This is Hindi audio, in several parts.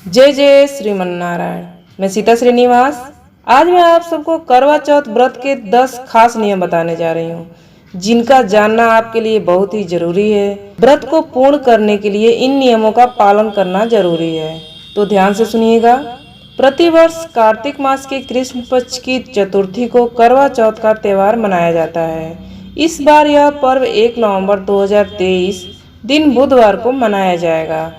जय जय श्रीमन्नारायण। मैं सीता श्रीनिवास। आज मैं आप सबको करवा चौथ व्रत के 10 खास नियम बताने जा रही हूँ, जिनका जानना आपके लिए बहुत ही जरूरी है। व्रत को पूर्ण करने के लिए इन नियमों का पालन करना जरूरी है, तो ध्यान से सुनिएगा। प्रतिवर्ष कार्तिक मास के कृष्ण पक्ष की चतुर्थी को करवा चौथ का त्योहार मनाया जाता है। इस बार यह पर्व 1 नवंबर 2023 दिन बुधवार को मनाया जाएगा।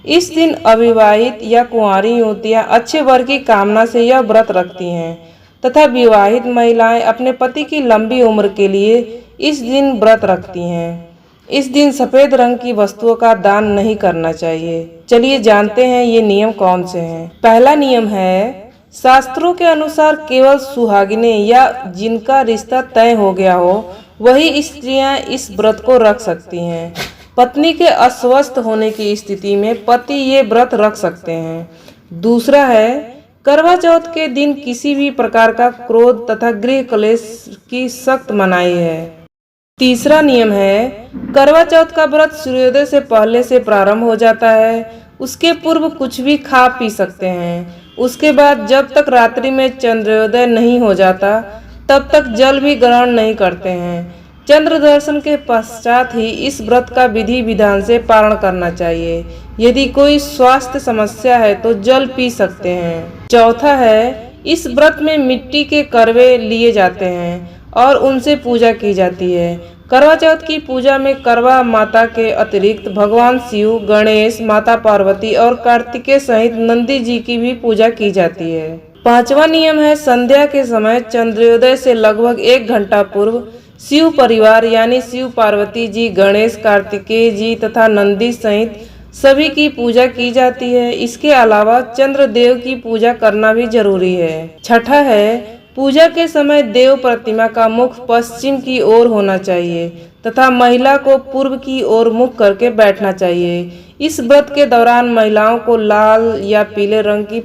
इस दिन अविवाहित या कुंवारी युवतियां अच्छे वर की कामना से यह व्रत रखती हैं तथा विवाहित महिलाएं अपने पति की लंबी उम्र के लिए इस दिन व्रत रखती हैं। इस दिन सफेद रंग की वस्तुओं का दान नहीं करना चाहिए। चलिए जानते हैं ये नियम कौन से हैं। पहला नियम है, शास्त्रों के अनुसार केवल सुहागिनें या जिनका रिश्ता तय हो गया हो वही स्त्रियां इस व्रत को रख सकती हैं। पत्नी के अस्वस्थ होने की स्थिति में पति ये व्रत रख सकते हैं। दूसरा है, करवा चौथ के दिन किसी भी प्रकार का क्रोध तथा गृह कलेश की सख्त मनाही है। तीसरा नियम है, करवा चौथ का व्रत सूर्योदय से पहले से प्रारंभ हो जाता है। उसके पूर्व कुछ भी खा पी सकते हैं। उसके बाद जब तक रात्रि में चंद्रोदय नहीं हो जाता तब तक जल भी ग्रहण नहीं करते हैं। चंद्र दर्शन के पश्चात ही इस व्रत का विधि विधान से पालन करना चाहिए। यदि कोई स्वास्थ्य समस्या है तो जल पी सकते हैं। चौथा है, इस व्रत में मिट्टी के करवे लिए जाते हैं और उनसे पूजा की जाती है। करवा चौथ की पूजा में करवा माता के अतिरिक्त भगवान शिव, गणेश, माता पार्वती और कार्तिकेय सहित नंदी जी की भी पूजा की जाती है। पांचवा नियम है, संध्या के समय चंद्रोदय से लगभग 1 घंटा पूर्व शिव परिवार यानी शिव पार्वती जी, गणेश, कार्तिकेय जी तथा नंदी सहित सभी की पूजा की जाती है। इसके अलावा चंद्रदेव की पूजा करना भी जरूरी है। छठा है, पूजा के समय देव प्रतिमा का मुख पश्चिम की ओर होना चाहिए तथा महिला को पूर्व की ओर मुख करके बैठना चाहिए। इस व्रत के दौरान महिलाओं को लाल या पीले रंग की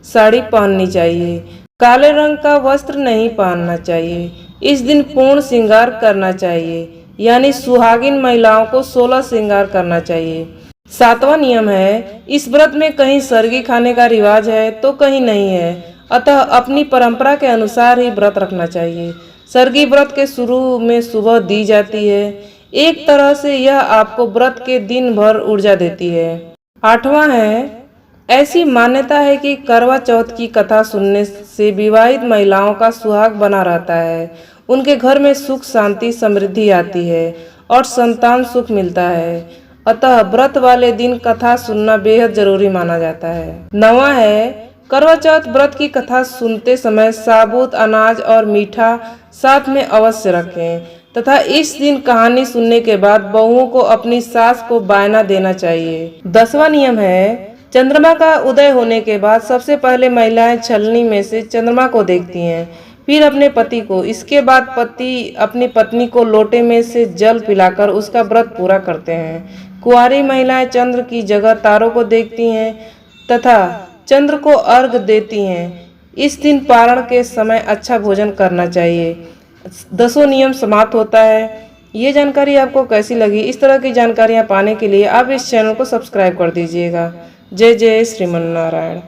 साड़ी पहननी चाहिए। काले रंग का वस्त्र नहीं पहनना चाहिए। इस दिन पूर्ण श्रृंगार करना चाहिए, यानी सुहागिन महिलाओं को 16 श्रृंगार करना चाहिए। सातवां नियम है, इस व्रत में कहीं सरगी खाने का रिवाज है तो कहीं नहीं है, अतः अपनी परंपरा के अनुसार ही व्रत रखना चाहिए। सरगी व्रत के शुरू में सुबह दी जाती है। एक तरह से यह आपको व्रत के दिन भर ऊर्जा देती है। आठवां है, ऐसी मान्यता है कि करवा चौथ की कथा सुनने से विवाहित महिलाओं का सुहाग बना रहता है। उनके घर में सुख शांति समृद्धि आती है और संतान सुख मिलता है। अतः व्रत वाले दिन कथा सुनना बेहद जरूरी माना जाता है। नवा है, करवा चौथ व्रत की कथा सुनते समय साबुत अनाज और मीठा साथ में अवश्य रखें तथा इस दिन कहानी सुनने के बाद बहुओं को अपनी सास को बायना देना चाहिए। 10वां नियम है, चंद्रमा का उदय होने के बाद सबसे पहले महिलाएं छलनी में से चंद्रमा को देखती हैं, फिर अपने पति को। इसके बाद पति अपनी पत्नी को लोटे में से जल पिलाकर उसका व्रत पूरा करते हैं। कुंवारी महिलाएं चंद्र की जगह तारों को देखती हैं तथा चंद्र को अर्घ देती हैं। इस दिन पारण के समय अच्छा भोजन करना चाहिए। 10 नियम समाप्त होता है। ये जानकारी आपको कैसी लगी? इस तरह की जानकारियाँ पाने के लिए आप इस चैनल को सब्सक्राइब कर दीजिएगा। जय जय श्रीमन्नारायण।